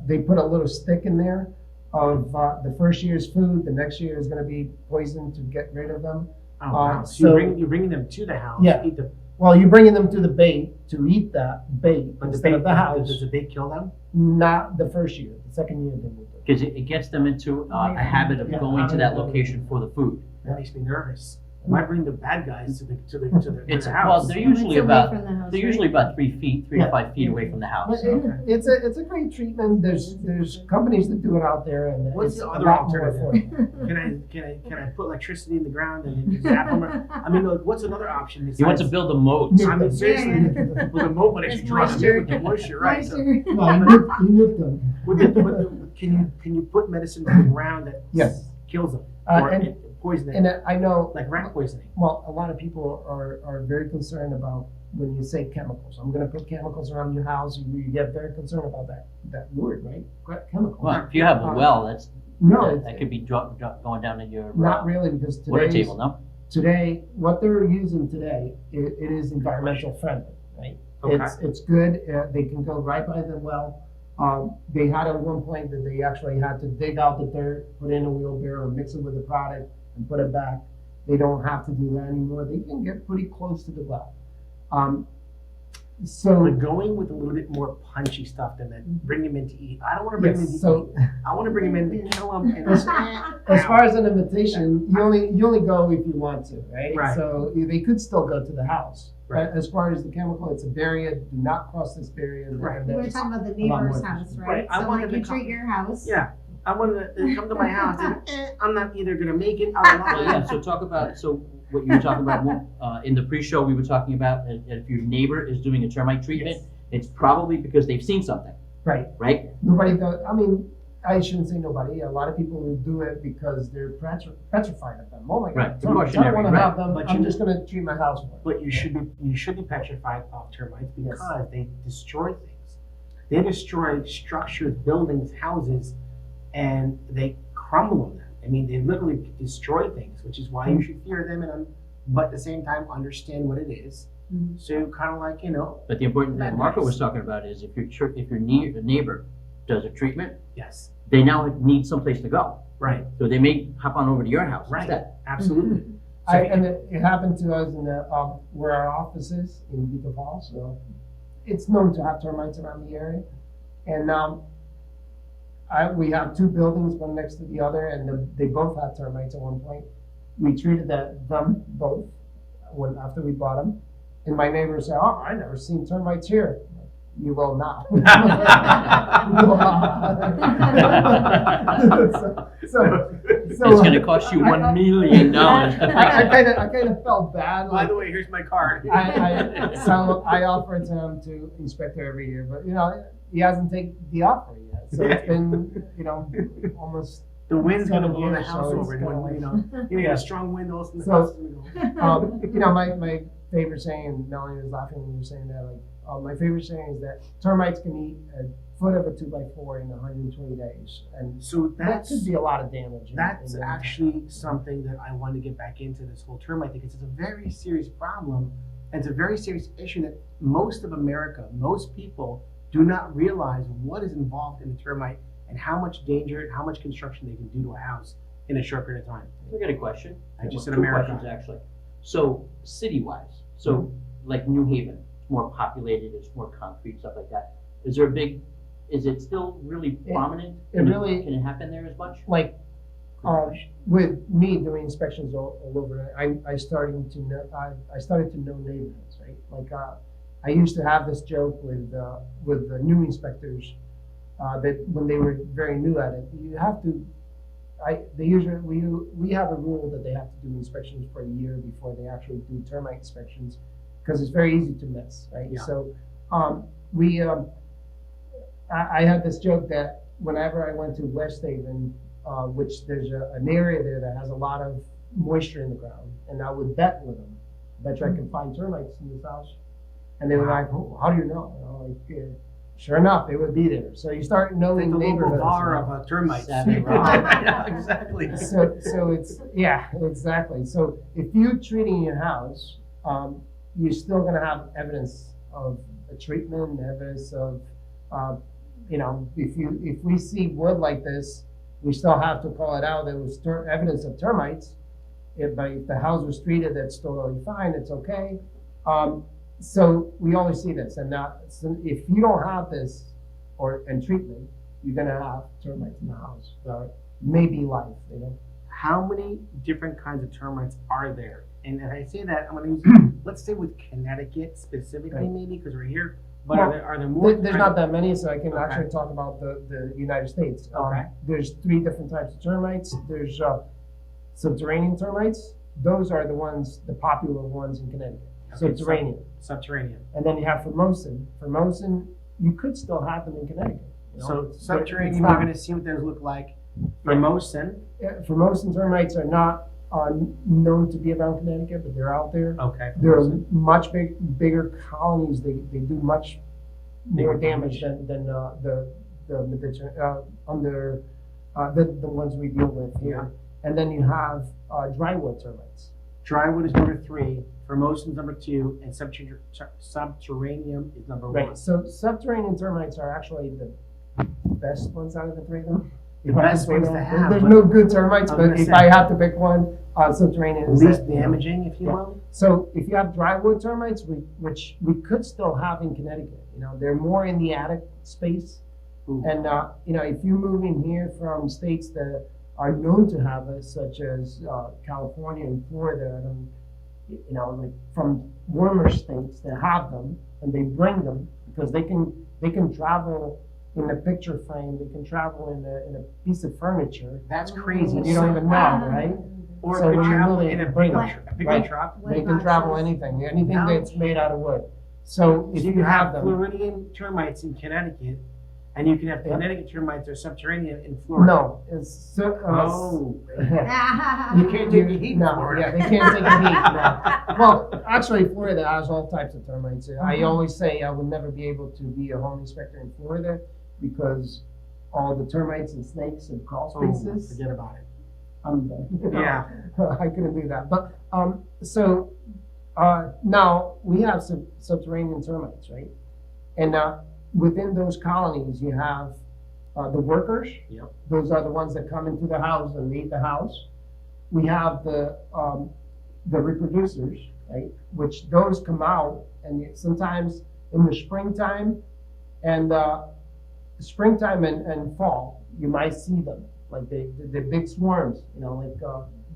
[SPEAKER 4] they put a little stick in there of the first year's food, the next year is gonna be poison to get rid of them.
[SPEAKER 1] oh, wow. So
[SPEAKER 4] so-
[SPEAKER 1] you're bringing them to the house.
[SPEAKER 4] Yeah.
[SPEAKER 1] Eat the,
[SPEAKER 4] Well, you're bringing them to the bait to eat that bait
[SPEAKER 1] but the
[SPEAKER 4] instead of
[SPEAKER 1] bait,
[SPEAKER 4] the house,
[SPEAKER 1] does the bait kill them?
[SPEAKER 4] not the first year, the second year they will do.
[SPEAKER 2] Because it gets them into a habit of
[SPEAKER 4] Yeah.
[SPEAKER 2] going to that location for the food.
[SPEAKER 1] That makes me nervous. Might bring the bad guys to the
[SPEAKER 2] It's,
[SPEAKER 1] the
[SPEAKER 2] well,
[SPEAKER 1] house.
[SPEAKER 2] they're
[SPEAKER 3] It's
[SPEAKER 2] usually
[SPEAKER 3] away
[SPEAKER 2] about,
[SPEAKER 3] from the house,
[SPEAKER 2] they're
[SPEAKER 3] right?
[SPEAKER 2] usually about 3 feet, 3
[SPEAKER 4] Yeah.
[SPEAKER 2] to 5 feet away from the house.
[SPEAKER 4] But it's a great treatment. There's companies that do it out there, and
[SPEAKER 1] What's
[SPEAKER 4] it's
[SPEAKER 1] the
[SPEAKER 4] a
[SPEAKER 1] other
[SPEAKER 4] lot more
[SPEAKER 1] alternative?
[SPEAKER 4] affordable.
[SPEAKER 1] Can I put electricity in the ground and then zap them? I mean, like, what's another option?
[SPEAKER 2] You want to
[SPEAKER 1] besides-
[SPEAKER 2] build a moat.
[SPEAKER 1] I mean, seriously,
[SPEAKER 3] Yeah.
[SPEAKER 1] with a moat, but actually
[SPEAKER 3] There's
[SPEAKER 1] draw them
[SPEAKER 3] moisture.
[SPEAKER 1] in with the moisture, right? So,
[SPEAKER 3] Moisture.
[SPEAKER 4] No, you nip them.
[SPEAKER 1] can you put medicine in the ground that
[SPEAKER 4] Yes.
[SPEAKER 1] kills them
[SPEAKER 4] Uh,
[SPEAKER 1] or
[SPEAKER 4] and-
[SPEAKER 1] poison
[SPEAKER 4] And
[SPEAKER 1] them,
[SPEAKER 4] I know,
[SPEAKER 1] like rat poisoning?
[SPEAKER 4] well, a lot of people are very concerned about when you say chemicals. I'm going to put chemicals around your house. You get very concerned about that word, right? Chemicals.
[SPEAKER 2] Well, if you have a well, that's,
[SPEAKER 4] No,
[SPEAKER 2] that could be going down in your
[SPEAKER 4] not really, because
[SPEAKER 2] water
[SPEAKER 4] today's,
[SPEAKER 2] table, no?
[SPEAKER 4] today, what they're using today, it is environmental friendly, right?
[SPEAKER 1] Okay.
[SPEAKER 4] It's good. They can go right by the well. They had at one point that they actually had to dig out the dirt, put in a wheelbarrow, mix it with the product, and put it back. They don't have to do that anymore. They can get pretty close to the well. So
[SPEAKER 1] But going with a little bit more punchy stuff than that, bring them in to eat. I don't want to bring them in to
[SPEAKER 4] yes, so
[SPEAKER 1] eat. I want to bring them in to kill them. And
[SPEAKER 4] as far as an invitation, you only go if you want to, right?
[SPEAKER 1] Right.
[SPEAKER 4] So they could still go to the house.
[SPEAKER 1] Right.
[SPEAKER 4] As far as the chemical, it's a barrier. Do not cross this barrier. And
[SPEAKER 1] Right.
[SPEAKER 3] We're
[SPEAKER 4] that's-
[SPEAKER 3] talking about the
[SPEAKER 4] a lot
[SPEAKER 3] neighbor's
[SPEAKER 4] more
[SPEAKER 3] house,
[SPEAKER 4] efficient.
[SPEAKER 3] right?
[SPEAKER 1] Right, I
[SPEAKER 3] So
[SPEAKER 1] wanted
[SPEAKER 3] like
[SPEAKER 1] to
[SPEAKER 3] you
[SPEAKER 1] come-
[SPEAKER 3] treat your house.
[SPEAKER 1] yeah, I want to come to my house and I'm not either gonna make it out
[SPEAKER 2] Well, yeah,
[SPEAKER 1] alive.
[SPEAKER 2] so talk about, so what you were talking about, in the pre-show, we were talking about, if your neighbor is doing a termite treatment,
[SPEAKER 4] Yes.
[SPEAKER 2] it's probably because they've seen something,
[SPEAKER 4] Right.
[SPEAKER 2] right?
[SPEAKER 4] Nobody does. I mean, I shouldn't say nobody. A lot of people will do it because they're petrified of them. Oh my God!
[SPEAKER 2] Right,
[SPEAKER 4] I don't
[SPEAKER 2] precautionary,
[SPEAKER 4] want to
[SPEAKER 2] right.
[SPEAKER 4] have them.
[SPEAKER 1] But
[SPEAKER 4] I'm
[SPEAKER 1] you-
[SPEAKER 4] just going to treat my house for it.
[SPEAKER 1] But you should be petrified of termites
[SPEAKER 4] Yes.
[SPEAKER 1] because they destroy things. They destroy structures, buildings, houses, and they crumble them. I mean, they literally destroy things, which is why you should fear them, but at the same time understand what it is.
[SPEAKER 3] Mhm.
[SPEAKER 1] So kind of like,
[SPEAKER 2] But the important thing
[SPEAKER 3] Bad
[SPEAKER 2] Marco
[SPEAKER 3] guys.
[SPEAKER 2] was talking about is if your neighbor does a treatment,
[SPEAKER 1] yes,
[SPEAKER 2] they now need someplace to go.
[SPEAKER 1] right,
[SPEAKER 2] So they may hop on over to your house
[SPEAKER 1] right,
[SPEAKER 2] instead.
[SPEAKER 1] absolutely. So
[SPEAKER 4] And it happened to us in the where our office is in Beaver Falls. So it's known to have termites around the area, and we have two buildings, one next to the other, and they both had termites at one point. We treated them both after we bought them, and my neighbor said, "Oh, I never seen termites here." You will not. You will not. so
[SPEAKER 2] It's gonna cost you $1 million to fix
[SPEAKER 4] I
[SPEAKER 2] it.
[SPEAKER 4] kind of felt bad.
[SPEAKER 1] by the way, here's my card.
[SPEAKER 4] So I offered him to inspect her every year, but he hasn't taken the offer yet. So it's been almost.
[SPEAKER 1] The wind's gonna
[SPEAKER 4] 7
[SPEAKER 1] blow the
[SPEAKER 4] years,
[SPEAKER 1] house
[SPEAKER 4] so it's
[SPEAKER 1] over.
[SPEAKER 4] kinda
[SPEAKER 1] You get a strong wind, all of a sudden the
[SPEAKER 4] So-
[SPEAKER 1] house is gonna go.
[SPEAKER 4] My favorite saying, Melanie was laughing when you were saying that. My favorite saying is that termites can eat foot of a 2x4 in 120 days, and
[SPEAKER 1] So
[SPEAKER 4] that
[SPEAKER 1] that's
[SPEAKER 4] could be a lot of damage.
[SPEAKER 1] That's
[SPEAKER 4] in
[SPEAKER 1] actually something that I want to get back into this whole termite thing because it's a very serious problem and it's a very serious issue that most of America, most people do not realize what is involved in the termite and how much danger and how much construction they can do to a house in a short period of time.
[SPEAKER 2] I got a question.
[SPEAKER 1] I just said
[SPEAKER 2] Two
[SPEAKER 1] America.
[SPEAKER 2] questions, actually. So, city-wise, so like New Haven, it's more populated, it's more concrete, stuff like that. Is it still really prominent?
[SPEAKER 4] Can
[SPEAKER 2] it happen there as much?
[SPEAKER 4] Like, with me doing inspections all over, I started to know neighborhoods, right? Like, I used to have this joke with the new inspectors, that when they were very new at it, you have to, we have a rule that they have to do inspections for a year before they actually do termite inspections, because it's very easy to miss, right?
[SPEAKER 1] Yeah.
[SPEAKER 4] So, I had this joke that whenever I went to West Haven, which there's an area there that has a lot of moisture in the ground, and I would bet with them, bet you I can find termites in this house. And they were like, oh, how do you know? And I'm like, yeah. Sure enough, they would be there. So you start knowing
[SPEAKER 1] The local
[SPEAKER 4] neighborhoods.
[SPEAKER 1] bar of termites.
[SPEAKER 2] Savvy Rob.
[SPEAKER 1] Yeah, exactly.
[SPEAKER 4] So it's, yeah, exactly. So if you're treating your house, you're still gonna have evidence of a treatment, evidence of, if we see wood like this, we still have to call it out. There was evidence of termites. If the house was treated, that's totally fine. It's okay. So we always see this, and now, so if you don't have this and treatment, you're gonna have termites in the house. Maybe life,
[SPEAKER 1] How many different kinds of termites are there? And I say that, I'm going to use, let's say with Connecticut specifically,
[SPEAKER 4] Right.
[SPEAKER 1] maybe, because we're here. But
[SPEAKER 4] Well,
[SPEAKER 1] are there more?
[SPEAKER 4] There's not that many, so I can
[SPEAKER 1] Okay.
[SPEAKER 4] actually talk about the United States.
[SPEAKER 1] Okay.
[SPEAKER 4] There's 3 different types of termites. There's subterranean termites. Those are the popular ones in Connecticut.
[SPEAKER 1] Okay,
[SPEAKER 4] Subterranean.
[SPEAKER 1] Subterranean.
[SPEAKER 4] And then you have Formosan. Formosan, you could still have them in Connecticut.
[SPEAKER 1] So
[SPEAKER 4] but
[SPEAKER 1] subterranean,
[SPEAKER 4] it's
[SPEAKER 1] we're
[SPEAKER 4] not-
[SPEAKER 1] going to see what those look like. Formosan.
[SPEAKER 4] Formosan termites are not known to be around Connecticut, but they're out there.
[SPEAKER 1] Okay.
[SPEAKER 4] They're
[SPEAKER 1] Formosan.
[SPEAKER 4] much bigger colonies. They do much more
[SPEAKER 1] Bigger
[SPEAKER 4] damage than the ones we deal with here. And then you have drywood termites.
[SPEAKER 1] Drywood is number 3. Formosan is number 2. And subterranean is number 1.
[SPEAKER 4] Right. So subterranean termites are actually the best ones out of the 3 of them.
[SPEAKER 1] The best ones to have,
[SPEAKER 4] There's
[SPEAKER 1] but-
[SPEAKER 4] no good termites,
[SPEAKER 1] I was
[SPEAKER 4] but
[SPEAKER 1] gonna
[SPEAKER 4] if
[SPEAKER 1] say.
[SPEAKER 4] I have to pick one, subterranean is
[SPEAKER 1] Least
[SPEAKER 4] that,
[SPEAKER 1] damaging, if you
[SPEAKER 4] Yeah.
[SPEAKER 1] will.
[SPEAKER 4] So if you have drywood termites, which we could still have in Connecticut, they're more in the attic space.
[SPEAKER 1] Ooh.
[SPEAKER 4] And, if you move in here from states that are known to have it, such as California and Florida, and, like from warmer states that have them, and they bring them because they can travel in a picture frame, they can travel in a piece of furniture.
[SPEAKER 1] That's crazy.
[SPEAKER 4] You don't even know, right?
[SPEAKER 1] Or
[SPEAKER 4] So
[SPEAKER 1] it could
[SPEAKER 4] when you
[SPEAKER 1] travel
[SPEAKER 4] really
[SPEAKER 1] in a
[SPEAKER 4] bring
[SPEAKER 1] pickup
[SPEAKER 4] it,
[SPEAKER 1] truck. Pickup
[SPEAKER 4] right.
[SPEAKER 1] truck.
[SPEAKER 4] They can travel anything that's made out of wood. So if
[SPEAKER 1] So
[SPEAKER 4] you
[SPEAKER 1] you
[SPEAKER 4] have
[SPEAKER 1] have
[SPEAKER 4] them,
[SPEAKER 1] Floridian termites in Connecticut, and you can have Connecticut termites or subterranean in Florida.
[SPEAKER 4] no, it's
[SPEAKER 1] Oh. You
[SPEAKER 4] you
[SPEAKER 1] can't take the heat in
[SPEAKER 4] No,
[SPEAKER 1] Florida.
[SPEAKER 4] yeah, they can't take the heat. No. Well, actually, Florida has all types of termites. I always say I would never be able to be a home inspector in Florida because all the termites and snakes and crawl
[SPEAKER 1] Oh,
[SPEAKER 4] spaces.
[SPEAKER 1] forget about it.
[SPEAKER 4] I'm done.
[SPEAKER 1] Yeah.
[SPEAKER 4] I couldn't do that. But now we have subterranean termites, right? And within those colonies, you have the workers.
[SPEAKER 1] Yep.
[SPEAKER 4] Those are the ones that come into the house and leave the house. We have the reproducers, right? Which those come out, and sometimes in the springtime and fall, you might see them. Like the big swarms,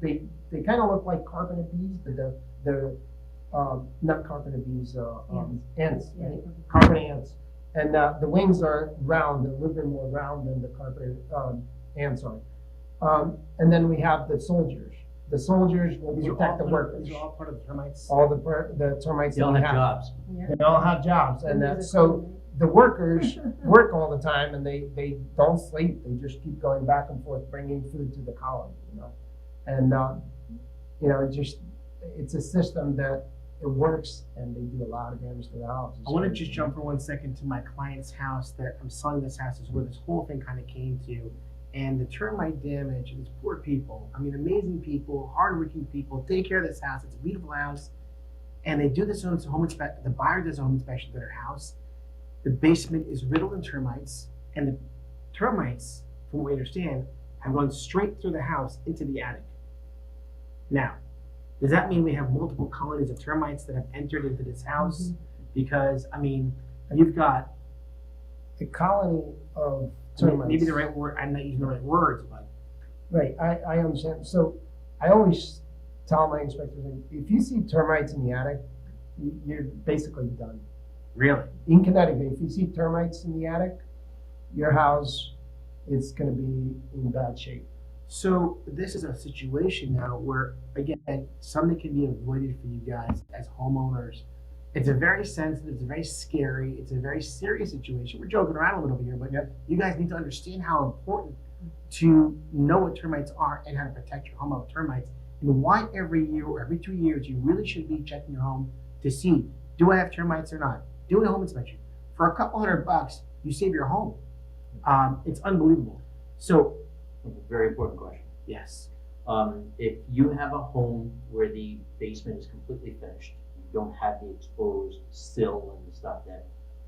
[SPEAKER 4] they kind of look like carpenter bees, but they're not carpenter bees, ants, right? Carpenter ants. And the wings are round, a little bit more round than the carpenter ants are. And then we have the soldiers. The soldiers will
[SPEAKER 1] These are
[SPEAKER 4] protect the
[SPEAKER 1] all
[SPEAKER 4] workers.
[SPEAKER 1] These are all part of the termites.
[SPEAKER 4] All the termites
[SPEAKER 2] They
[SPEAKER 4] that
[SPEAKER 2] all
[SPEAKER 4] we
[SPEAKER 2] have jobs.
[SPEAKER 4] They all have jobs, and so the workers work all the time, and they don't sleep. They just keep going back and forth, bringing food to the colony, and it's a system that it works, and they do a lot of damage to the house.
[SPEAKER 1] I want to just jump for 1 second to my client's house that I'm selling. This house is where this whole thing kind of came to. And the termite damage, and these poor people, I mean, amazing people, hardworking people, take care of this house. It's a beautiful house. And they do this home inspection. The buyer does a home inspection to their house. The basement is riddled in termites. And the termites, from what we understand, have gone straight through the house into the attic. Now, does that mean we have multiple colonies of termites that have entered into this house? Because, I mean, you've got
[SPEAKER 4] a colony of termites.
[SPEAKER 1] maybe the right word, I'm not using the right words, but.
[SPEAKER 4] Right, I understand. So I always tell my inspectors, like, if you see termites in the attic, you're basically done.
[SPEAKER 1] Really?
[SPEAKER 4] In Connecticut, if you see termites in the attic, your house is going to be in bad shape.
[SPEAKER 1] So this is a situation now where, again, something can be avoided for you guys as homeowners. It's a very sensitive, it's a very scary, it's a very serious situation. We're joking around a little bit here, but you guys need to understand how important to know what termites are and how to protect your home about termites, and why every year or every 2 years you really should be checking your home to see, do I have termites or not? Doing a home inspection. For a couple $100, you save your home. It's unbelievable. So,
[SPEAKER 2] Very important question.
[SPEAKER 1] yes.
[SPEAKER 2] If you have a home where the basement is completely finished, you don't have the exposed sill and the stuff that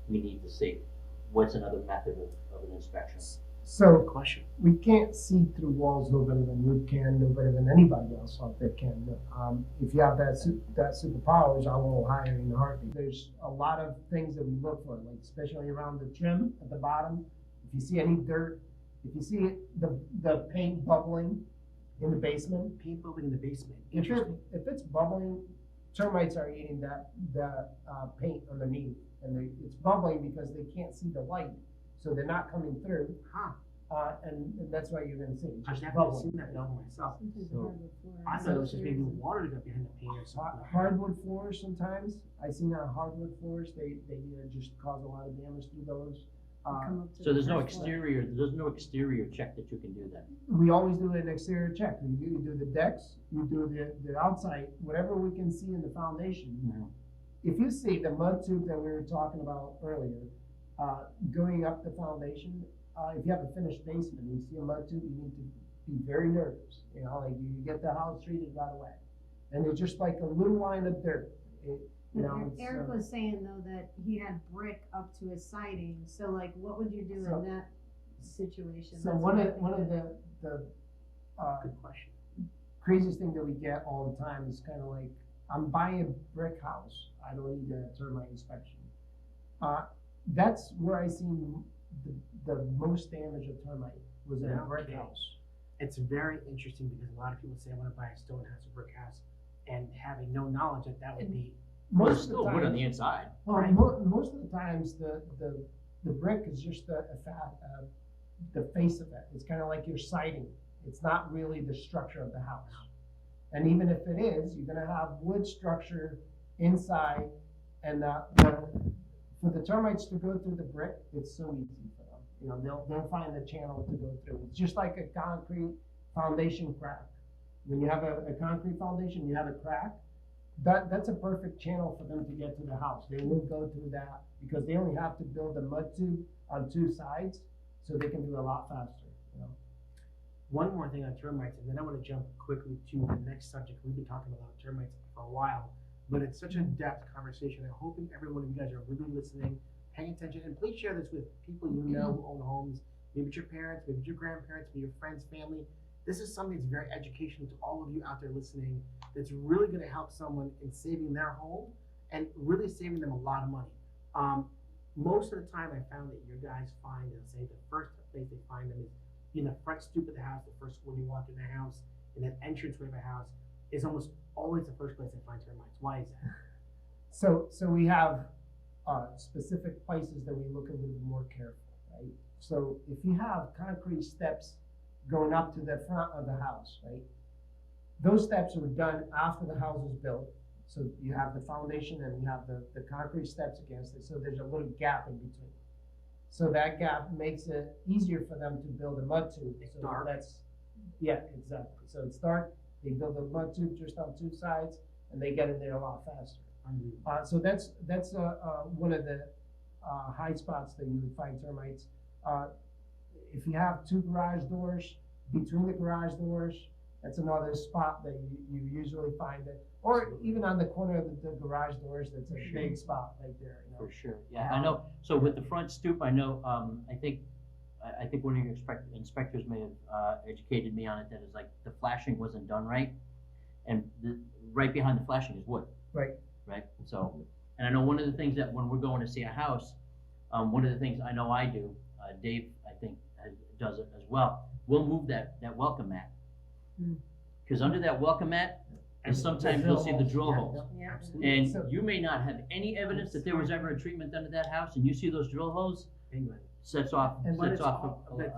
[SPEAKER 2] we need to see, what's another method of an inspection?
[SPEAKER 4] So
[SPEAKER 1] Good question.
[SPEAKER 4] we can't see through walls no better than you can, no better than anybody else out there can. If you have that superpowers, I will hire you in a heartbeat. There's a lot of things that we look for, like especially around the trim at the bottom. If you see any dirt, if you see the paint bubbling in the basement,
[SPEAKER 1] Paint building in the basement.
[SPEAKER 4] if it's bubbling, termites are eating the paint underneath, and it's bubbling because they can't see the light, so they're not coming through.
[SPEAKER 1] Huh.
[SPEAKER 4] And that's why you're going to see it.
[SPEAKER 1] I've
[SPEAKER 4] Just
[SPEAKER 1] never
[SPEAKER 4] bubbling.
[SPEAKER 1] seen that before myself.
[SPEAKER 2] So-
[SPEAKER 1] I thought it was just maybe water that got behind the paint or something.
[SPEAKER 4] Hardwood floors sometimes. I've seen on hardwood floors, they just cause a lot of damage through those.
[SPEAKER 2] So there's no exterior check that you can do then?
[SPEAKER 4] We always do an exterior check. You do the decks, you do the outside, whatever we can see in the foundation. If you see the mud tube that we were talking about earlier, going up the foundation, if you have a finished basement, and you see a mud tube, you need to be very nervous. You know, like you get the house treated right away. And it's just like a little line of dirt.
[SPEAKER 3] Eric was saying though that he had brick up to his siding, so like what would you do
[SPEAKER 4] So-
[SPEAKER 3] in that situation?
[SPEAKER 4] So
[SPEAKER 3] That's
[SPEAKER 4] one
[SPEAKER 3] what I
[SPEAKER 4] of
[SPEAKER 3] think
[SPEAKER 4] the
[SPEAKER 1] Good question.
[SPEAKER 4] craziest thing that we get all the time is kind of like, I'm buying a brick house, I don't need a termite inspection. That's where I seen the most damage of termite was in a brick
[SPEAKER 1] Okay.
[SPEAKER 4] house.
[SPEAKER 1] It's very interesting because a lot of people say, I want to buy a stone house or brick house, and having no knowledge that would be.
[SPEAKER 2] Well,
[SPEAKER 4] Most
[SPEAKER 2] there's
[SPEAKER 4] of the
[SPEAKER 2] still wood on
[SPEAKER 4] time,
[SPEAKER 2] the inside.
[SPEAKER 1] Right.
[SPEAKER 4] most of the times the brick is just the face of it. It's kind of like your siding. It's not really the structure of the house. And even if it is, you're gonna have wood structure inside, and for the termites to go through the brick, it's so easy for them. You know, they'll find the channel to go through. It's just like a concrete foundation crack. When you have a concrete foundation, you have a crack. That's a perfect channel for them to get to the house. They will go through that because they only have to build a mud tube on two sides, so they can do it a lot faster. You know.
[SPEAKER 1] One more thing on termites, and then I want to jump quickly to the next subject. We've been talking about termites for a while, but it's such a depth conversation. I'm hoping every one of you guys are really listening, paying attention, and please share this with people you know who own homes. Maybe it's your parents, maybe it's your grandparents, maybe your friends, family. This is something that's very educational to all of you out there listening, that's really going to help someone in saving their home and really saving them a lot of money. Most of the time I found that your guys find, they'll say the first place they find them is in the front stoop of the house, the first when you walk in the house, in that entranceway of a house, is almost always the first place they find termites. Why is that?
[SPEAKER 4] So we have specific places that we look a little bit more careful, right? So if you have concrete steps going up to the front of the house, right? Those steps were done after the house was built. So you have the foundation and you have the concrete steps against it. So there's a little gap in between. So that gap makes it easier for them to build a mud tube.
[SPEAKER 1] It's
[SPEAKER 4] So
[SPEAKER 1] dark.
[SPEAKER 4] Yeah, exactly. So it's dark. They build a mud tube just on two sides and they get in there a lot faster.
[SPEAKER 1] Unbelievable.
[SPEAKER 4] So that's one of the high spots that you would find termites. If you have two garage doors, between the garage doors, that's another spot that you usually find it. Or even on the corner of the garage doors, that's a big spot right there. You know?
[SPEAKER 2] For sure, yeah, I know, so with the front stoop, I know, I think one of your inspectors may have educated me on it, that is like, the flashing wasn't done right, and right behind the flashing is wood.
[SPEAKER 4] Right.
[SPEAKER 2] Right, so, and I know one of the things that when we're going to see a house, one of the things I know I do, Dave, I think, does it as well, we'll move that welcome mat. Because under that welcome mat, and sometimes you'll see the drill holes.
[SPEAKER 3] Yeah.
[SPEAKER 2] And
[SPEAKER 4] So-
[SPEAKER 2] you may not have any evidence that there was ever a treatment done to that house, and you see those drill holes,
[SPEAKER 1] England.
[SPEAKER 2] sets off
[SPEAKER 1] And when it's
[SPEAKER 2] an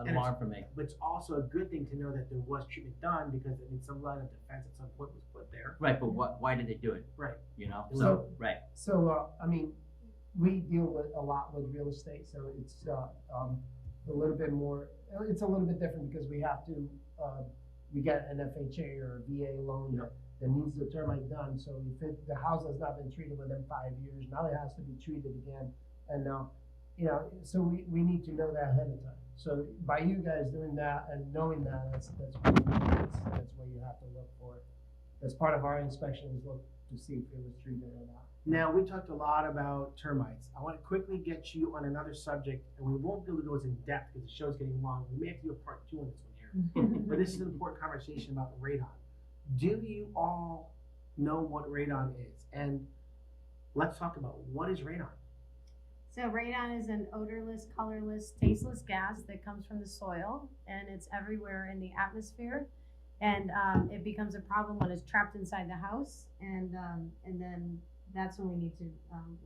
[SPEAKER 1] and
[SPEAKER 2] alarm for me.
[SPEAKER 1] But it's also a good thing to know that there was treatment done, because it means some line of defense at some point was put there.
[SPEAKER 2] Right, but why did they do it?
[SPEAKER 1] Right.
[SPEAKER 2] You know,
[SPEAKER 1] So-
[SPEAKER 2] so, right,
[SPEAKER 4] So, I mean, we deal with a lot with real estate, so it's a little bit more, it's a little bit different because we have to, we get an FHA or a VA loan that needs the termite done. So if the house has not been treated within 5 years, now it has to be treated again. And so we need to know that ahead of time. So by you guys doing that and knowing that, that's what you have to look for. As part of our inspection is look to see if it was treated or not.
[SPEAKER 1] Now, we talked a lot about termites. I want to quickly get you on another subject, and we won't be able to go as in depth because the show's getting long. We may have to do a part 2 on this one here. But this is an important conversation about radon. Do you all know what radon is? And let's talk about what is radon.
[SPEAKER 3] So radon is an odorless, colorless, tasteless gas that comes from the soil, and it's everywhere in the atmosphere. And it becomes a problem when it's trapped inside the house, and then that's when we need to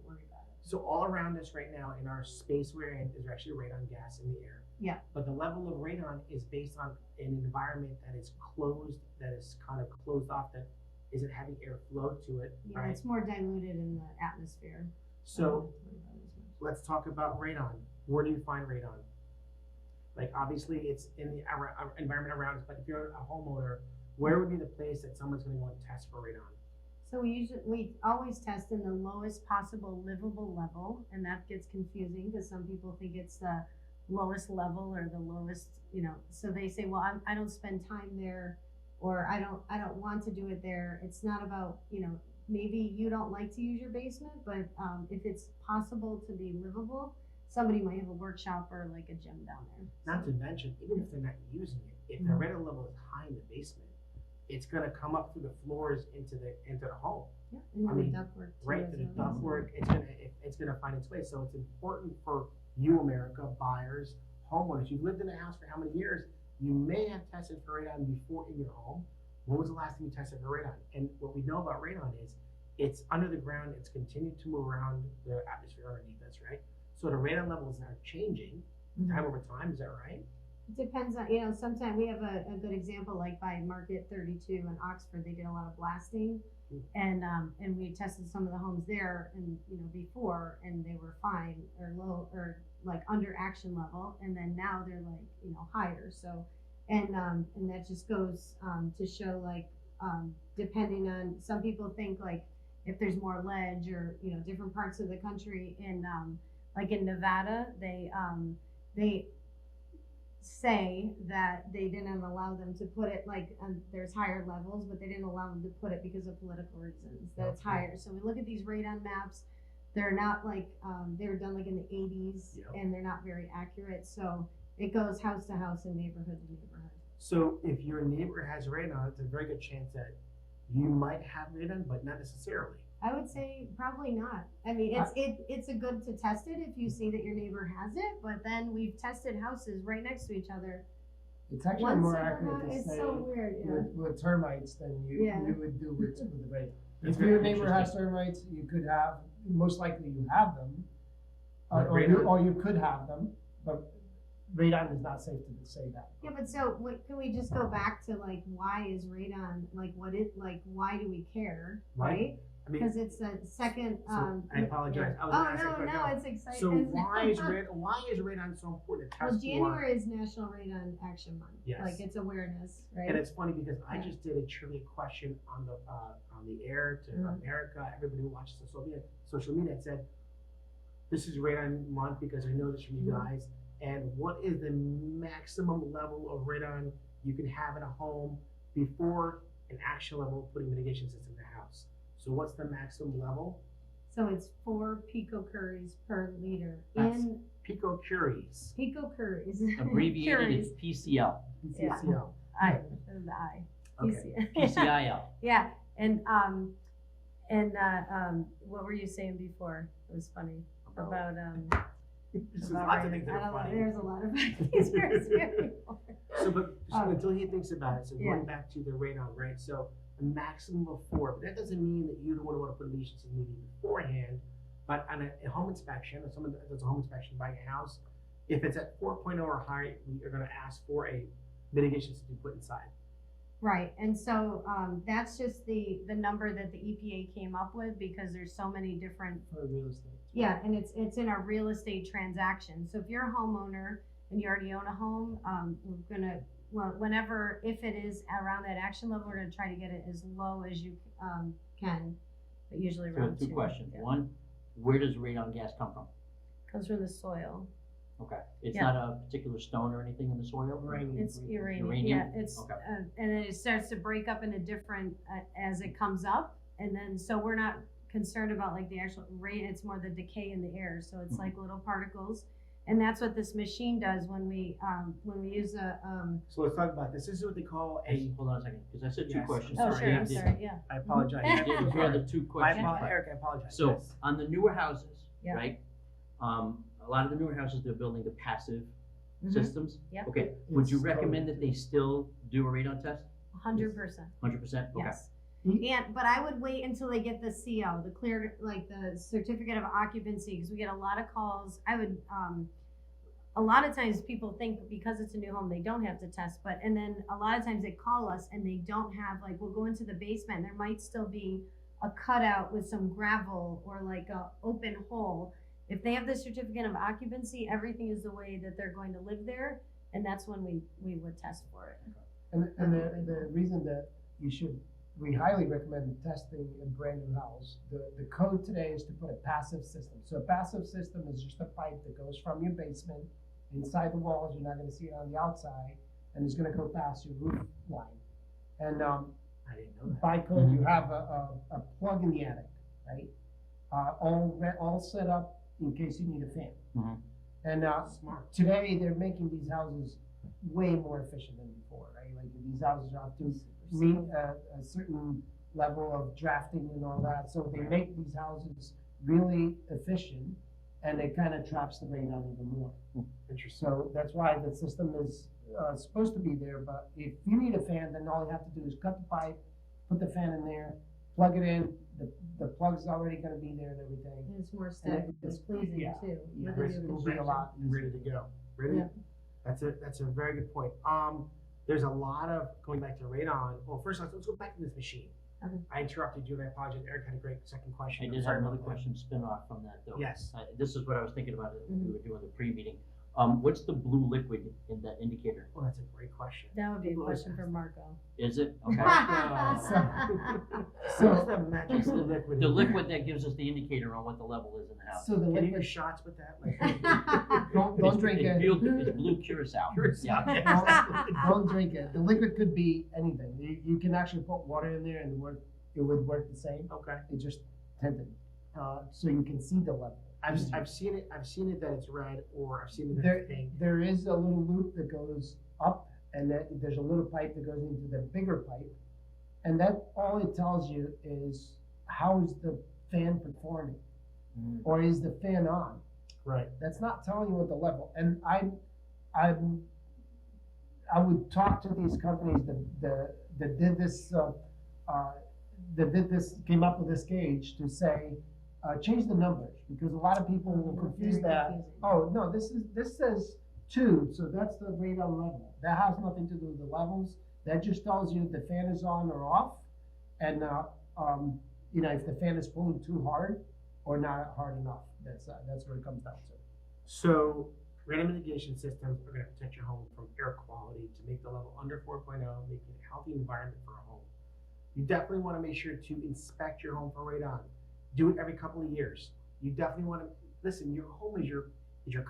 [SPEAKER 3] worry about it.
[SPEAKER 1] So all around us right now in our space we're in is actually radon gas in the air.
[SPEAKER 3] Yeah.
[SPEAKER 1] But the level of radon is based on an environment that is closed, that is kind of closed off, that isn't having air flow to it,
[SPEAKER 3] Yeah,
[SPEAKER 1] right?
[SPEAKER 3] it's more diluted in the atmosphere.
[SPEAKER 1] So let's talk about radon. Where do you find radon? Like, obviously it's in the environment around us, but if you're a homeowner, where would be the place that someone's going to go and test for radon?
[SPEAKER 3] So we always test in the lowest possible livable level, and that gets confusing because some people think it's the lowest level or the lowest, so they say, well, I don't spend time there, or I don't want to do it there. It's not about, maybe you don't like to use your basement, but if it's possible to be livable, somebody might have a workshop or like a gym down there.
[SPEAKER 1] Not to mention, even if they're not using it, if the radon level is high in the basement, it's going to come up through the floors into the home.
[SPEAKER 3] Yeah, and then the ductwork too.
[SPEAKER 1] Right,
[SPEAKER 3] as
[SPEAKER 1] the
[SPEAKER 3] well.
[SPEAKER 1] ductwork, it's gonna find its way. So it's important for you, America, buyers, homeowners. You've lived in a house for how many years? You may have tested for radon before in your home. When was the last time you tested for radon? And what we know about radon is it's under the ground. It's continued to move around the atmosphere underneath us, right? So the radon levels are changing time over time. Is that right?
[SPEAKER 3] It depends on, sometimes we have a good example, like by Market 32 in Oxford, they did a lot of blasting. And we tested some of the homes there and, before, and they were fine or low or like under action level. And then now they're like, higher. So, and that just goes to show like, depending on, some people think like if there's more ledge or, different parts of the country like in Nevada, they say that they didn't allow them to put it like there's higher levels, but they didn't allow them to put it because of political reasons that it's higher. So we look at these radon maps, they're not like they were done like in the 80s and they're not very accurate. So it goes house to house and neighborhood to neighborhood.
[SPEAKER 1] So if your neighbor has radon, it's a very good chance that you might have radon, but not necessarily.
[SPEAKER 3] I would say probably not. I mean, it's a good to test it if you see that your neighbor has it, but then we've tested houses right next to each other.
[SPEAKER 4] It's actually
[SPEAKER 3] Once
[SPEAKER 4] more
[SPEAKER 3] it
[SPEAKER 4] accurate to
[SPEAKER 3] it's
[SPEAKER 4] say
[SPEAKER 3] so weird,
[SPEAKER 4] with termites than you would do with the radon.
[SPEAKER 1] That's
[SPEAKER 4] If your
[SPEAKER 1] very
[SPEAKER 4] neighbor has
[SPEAKER 1] interesting.
[SPEAKER 4] termites, you could have, most likely you have them,
[SPEAKER 1] Like
[SPEAKER 4] or
[SPEAKER 1] radon?
[SPEAKER 4] you could have them, but radon is not safe to say that.
[SPEAKER 3] Yeah, but so can we just go back to like why is radon why do we care, right?
[SPEAKER 1] I mean,
[SPEAKER 3] Because it's a second.
[SPEAKER 1] I apologize. I was
[SPEAKER 3] Oh
[SPEAKER 1] gonna ask that
[SPEAKER 3] no,
[SPEAKER 1] question.
[SPEAKER 3] no, it's exciting.
[SPEAKER 1] So why is radon so important to test
[SPEAKER 3] Well,
[SPEAKER 1] for?
[SPEAKER 3] January is National Radon Action Month.
[SPEAKER 1] Yes.
[SPEAKER 3] Like it's awareness, right?
[SPEAKER 1] And it's funny because I
[SPEAKER 3] Yeah.
[SPEAKER 1] just did a trivia question on the air to America, everybody who watches social media. It said, "This is radon month because I know this from you guys." And what is the maximum level of radon you can have in a home before an action level putting mitigation system in the house? So what's the maximum level?
[SPEAKER 3] So it's 4 picocuries per liter
[SPEAKER 1] That's
[SPEAKER 3] in
[SPEAKER 1] picocuries.
[SPEAKER 3] picocuries.
[SPEAKER 2] Abbreviated
[SPEAKER 3] Curies.
[SPEAKER 2] is PCL,
[SPEAKER 3] Yeah.
[SPEAKER 1] PCL.
[SPEAKER 3] The I.
[SPEAKER 1] Okay.
[SPEAKER 2] PCIL.
[SPEAKER 3] Yeah, and what were you saying before? It was funny about
[SPEAKER 1] There's
[SPEAKER 3] about
[SPEAKER 1] lots of
[SPEAKER 3] radon.
[SPEAKER 1] things that
[SPEAKER 3] I
[SPEAKER 1] are
[SPEAKER 3] don't know,
[SPEAKER 1] funny.
[SPEAKER 3] there's a lot of things we're saying.
[SPEAKER 1] So until he thinks about it, so
[SPEAKER 3] Yeah.
[SPEAKER 1] going back to the radon, right? So a maximum of 4, but that doesn't mean that you don't want to put mitigation system maybe beforehand. But on a home inspection, if someone does a home inspection buying a house, if it's at 4.0 or higher, we are going to ask for a mitigation system put inside.
[SPEAKER 3] Right, and so that's just the number that the EPA came up with because there's so many different.
[SPEAKER 4] For real estate.
[SPEAKER 3] Yeah, and it's in a real estate transaction. So if you're a homeowner and you already own a home, we're gonna if it is around that action level, we're gonna try to get it as low as you can, but usually
[SPEAKER 2] So
[SPEAKER 3] around
[SPEAKER 2] 2
[SPEAKER 3] 2.
[SPEAKER 2] questions.
[SPEAKER 3] Yeah.
[SPEAKER 2] One, where does radon gas come from?
[SPEAKER 3] Comes from the soil.
[SPEAKER 2] Okay, it's
[SPEAKER 3] Yeah.
[SPEAKER 2] not a particular stone or anything in the soil?
[SPEAKER 3] It's uranium.
[SPEAKER 2] Uranium?
[SPEAKER 3] Yeah, it's
[SPEAKER 2] Okay.
[SPEAKER 3] and then it starts to break up into different as it comes up, and then so we're not concerned about like the actual rate. It's more the decay in the air. So it's like little particles, and that's what this machine does when we use a.
[SPEAKER 1] So let's talk about this. This is what they call a.
[SPEAKER 2] Hold on a second, because I said 2
[SPEAKER 1] Yes,
[SPEAKER 2] questions.
[SPEAKER 3] Oh,
[SPEAKER 1] sorry,
[SPEAKER 3] sure.
[SPEAKER 1] I
[SPEAKER 3] I'm
[SPEAKER 1] did-
[SPEAKER 3] sorry. Yeah.
[SPEAKER 1] I apologize.
[SPEAKER 3] Mhm.
[SPEAKER 2] You did hear the 2 questions.
[SPEAKER 1] Eric, I apologize.
[SPEAKER 2] So
[SPEAKER 1] Yes.
[SPEAKER 2] on the newer houses,
[SPEAKER 3] Yeah.
[SPEAKER 2] right? A lot of the newer houses, they're building the passive
[SPEAKER 3] Mhm.
[SPEAKER 2] systems.
[SPEAKER 3] Yep.
[SPEAKER 2] Okay, would you
[SPEAKER 4] It's
[SPEAKER 2] recommend
[SPEAKER 4] totally-
[SPEAKER 2] that they still do a radon test?
[SPEAKER 3] 100%.
[SPEAKER 2] 100%? Okay.
[SPEAKER 3] Yes. But I would wait until they get the CO, the clear, like the certificate of occupancy, because we get a lot of calls. I would, a lot of times people think because it's a new home, they don't have to test, and then a lot of times they call us and they don't have, like, we'll go into the basement, and there might still be a cutout with some gravel or like a open hole. If they have the certificate of occupancy, everything is the way that they're going to live there, and that's when we would test for it.
[SPEAKER 4] And the reason that we highly recommend testing a brand new house. The code today is to put a passive system. So a passive system is just a pipe that goes from your basement inside the walls. You're not going to see it on the outside, and it's going to go past your roof line. And
[SPEAKER 1] I didn't know that.
[SPEAKER 4] by code, you have a plug in the attic, right? All set up in case you need a fan.
[SPEAKER 2] Mhm.
[SPEAKER 4] And
[SPEAKER 1] Smart.
[SPEAKER 4] today they're making these houses way more efficient than before, right? Like these houses have to meet a certain level of drafting and all that. So they make these houses really efficient, and it kind of traps the radon even more.
[SPEAKER 1] Interesting.
[SPEAKER 4] So that's why the system is supposed to be there. But if you need a fan, then all you have to do is cut the pipe, put the fan in there, plug it in. The plug's already going to be there and everything.
[SPEAKER 3] And it's more aesthetically pleasing
[SPEAKER 4] yeah.
[SPEAKER 3] too.
[SPEAKER 4] Yeah,
[SPEAKER 3] with the
[SPEAKER 4] it
[SPEAKER 3] new
[SPEAKER 4] will be a lot
[SPEAKER 1] Ready to go. Ready?
[SPEAKER 3] Yeah.
[SPEAKER 1] That's a very good point. There's a lot of going back to radon. Well, first let's go back to this machine.
[SPEAKER 3] Okay.
[SPEAKER 1] I interrupted you and I apologize. Eric had a great second question.
[SPEAKER 2] I
[SPEAKER 1] I'm
[SPEAKER 2] did have
[SPEAKER 1] sorry
[SPEAKER 2] another
[SPEAKER 1] about that.
[SPEAKER 2] question spin off from that though.
[SPEAKER 1] Yes.
[SPEAKER 2] This is what I was thinking about as we
[SPEAKER 3] Mhm.
[SPEAKER 2] were doing the pre-meeting. What's the blue liquid in that indicator?
[SPEAKER 1] Well, that's a great question.
[SPEAKER 3] That would be a
[SPEAKER 1] People always
[SPEAKER 3] question for
[SPEAKER 1] ask
[SPEAKER 3] Marco.
[SPEAKER 2] Is it? Okay.
[SPEAKER 1] What's the magic of the liquid?
[SPEAKER 2] The liquid that gives us the indicator on what the level is in the house.
[SPEAKER 4] So the
[SPEAKER 1] Can you do
[SPEAKER 4] liquid,
[SPEAKER 1] shots with that? Like,
[SPEAKER 4] don't drink it.
[SPEAKER 2] It's blue curacao.
[SPEAKER 1] Curacao.
[SPEAKER 2] Yeah.
[SPEAKER 4] Don't drink it. The liquid could be anything. You can actually put water in there and it would work the same.
[SPEAKER 1] Okay.
[SPEAKER 4] It just tinted, so you can see the level.
[SPEAKER 1] I've seen it. I've seen it that it's red, or I've seen it that
[SPEAKER 4] There,
[SPEAKER 1] it's pink.
[SPEAKER 4] there is a little loop that goes up, and then there's a little pipe that goes into the bigger pipe, and that all it tells you is how is the fan performing,
[SPEAKER 2] Mm.
[SPEAKER 4] or is the fan on?
[SPEAKER 1] Right.
[SPEAKER 4] That's not telling you what the level. And I would talk to these companies that did this, came up with this gauge to say, change the numbers, because a lot of people will confuse
[SPEAKER 3] Very
[SPEAKER 4] that.
[SPEAKER 3] confusing.
[SPEAKER 4] Oh, no, this says 2, so that's the radon level. That has nothing to do with the levels. That just tells you if the fan is on or off, and if the fan is pulling too hard or not hard enough. That's what it comes down to.
[SPEAKER 1] So radon mitigation systems are going to protect your home from air quality to make the level under 4.0, making it a healthy environment for a home. You definitely want to make sure to inspect your home for radon. Do it every couple of years. You definitely want to listen. Your home is your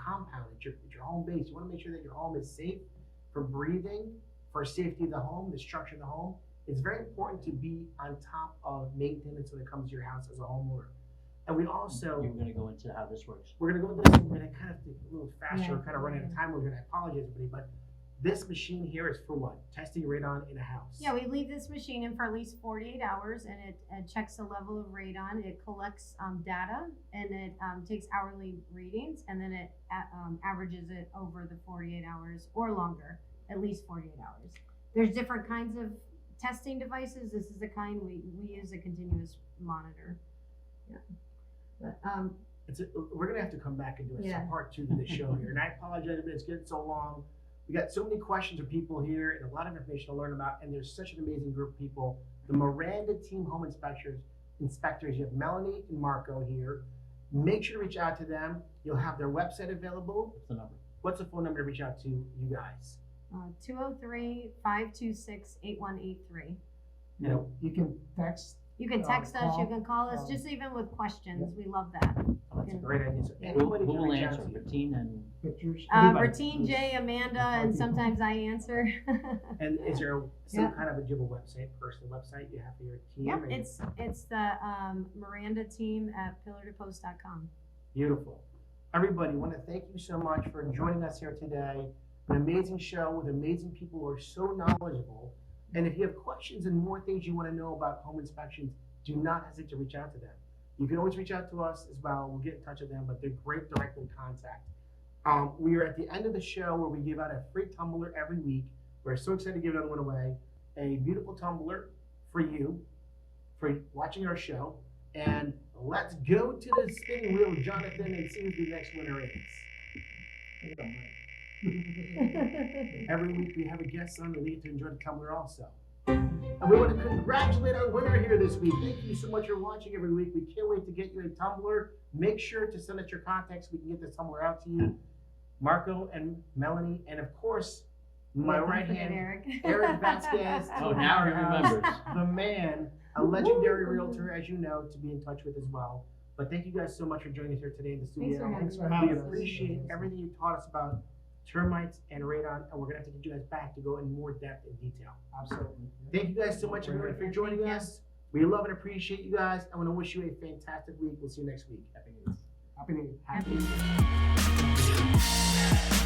[SPEAKER 1] compound. It's your home base. You want to make sure that your home is safe for breathing, for safety of the home, the structure of the home. It's very important to be on top of maintenance when it comes to your house as a homeowner. And we also
[SPEAKER 2] You're gonna go into how this works.
[SPEAKER 1] we're gonna go into this. We're gonna kind of take a little faster.
[SPEAKER 3] Yeah.
[SPEAKER 1] We're kind of running out of time. We're gonna apologize, everybody, but this machine here is for what? Testing radon in a house.
[SPEAKER 3] Yeah, we leave this machine in for at least 48 hours, and it checks the level of radon. It collects data, and it takes hourly readings, and then it averages it over the 48 hours or longer, at least 48 hours. There's different kinds of testing devices. This is the kind we use, a continuous monitor. Yeah, but
[SPEAKER 1] We're gonna have to come back and do a
[SPEAKER 3] Yeah.
[SPEAKER 1] part 2 to the show here. And I apologize, but it's getting so long. We got so many questions of people here and a lot of information to learn about. And there's such an amazing group of people. The Miranda Team home inspectors. You have Melanie and Marco here. Make sure to reach out to them. You'll have their website available.
[SPEAKER 2] What's the number?
[SPEAKER 1] What's the phone number to reach out to you guys?
[SPEAKER 3] 203-526-8183.
[SPEAKER 4] You know, you can text.
[SPEAKER 3] You can text us, you
[SPEAKER 4] Call,
[SPEAKER 3] can call us,
[SPEAKER 4] um,
[SPEAKER 3] just even with questions. We love that.
[SPEAKER 1] Oh, that's a
[SPEAKER 3] Yeah.
[SPEAKER 1] great idea. So
[SPEAKER 2] Who
[SPEAKER 1] anybody can
[SPEAKER 2] will
[SPEAKER 1] reach out
[SPEAKER 2] answer,
[SPEAKER 1] to you.
[SPEAKER 2] Bertine and?
[SPEAKER 4] Pictures. Anybody.
[SPEAKER 3] Bertine, Jay, Amanda, and sometimes I answer.
[SPEAKER 1] And is there some
[SPEAKER 3] Yeah.
[SPEAKER 1] kind of a Jibble website, personal website you have for your team?
[SPEAKER 3] Yep,
[SPEAKER 1] or-
[SPEAKER 3] it's the Miranda Team at pillartopost.com.
[SPEAKER 1] Beautiful. Everybody, I want to thank you so much for joining us here today. An amazing show with amazing people who are so knowledgeable. And if you have questions and more things you want to know about home inspections, do not hesitate to reach out to them. You can always reach out to us as well. We'll get in touch with them, but they're great direct in contact. We are at the end of the show where we give out a free tumbler every week. We're so excited to give another one away. A beautiful tumbler for you, for watching our show. And let's go to the spinning wheel, Jonathan, and see who the next winner is. Every week we have a guest on and they get to enjoy the tumbler also. And we want to congratulate our winner here this week. Thank you so much for watching every week. We can't wait to get you a tumbler. Make sure to send us your contacts so we can get this tumbler out to you. Marco and Melanie, and of course, my
[SPEAKER 3] Don't
[SPEAKER 1] right
[SPEAKER 3] forget
[SPEAKER 1] hand,
[SPEAKER 3] Eric.
[SPEAKER 1] Eric Vasquez.
[SPEAKER 2] Oh, now he remembers.
[SPEAKER 1] The man, a legendary realtor, as you know, to be in touch with as well. But thank you guys so much for joining us here today in the studio.
[SPEAKER 3] Thanks
[SPEAKER 4] for
[SPEAKER 1] We
[SPEAKER 4] having us.
[SPEAKER 1] appreciate everything you taught us about termites and radon, and we're gonna have to get you guys back to go in more depth and detail.
[SPEAKER 4] Absolutely.
[SPEAKER 1] Thank you guys so much, everyone, for joining
[SPEAKER 3] Thank you.
[SPEAKER 1] us. We love and appreciate you guys. I want to wish you a fantastic week. We'll see you next week. Happy New Year.
[SPEAKER 4] Happy New Year.
[SPEAKER 1] Happy New Year.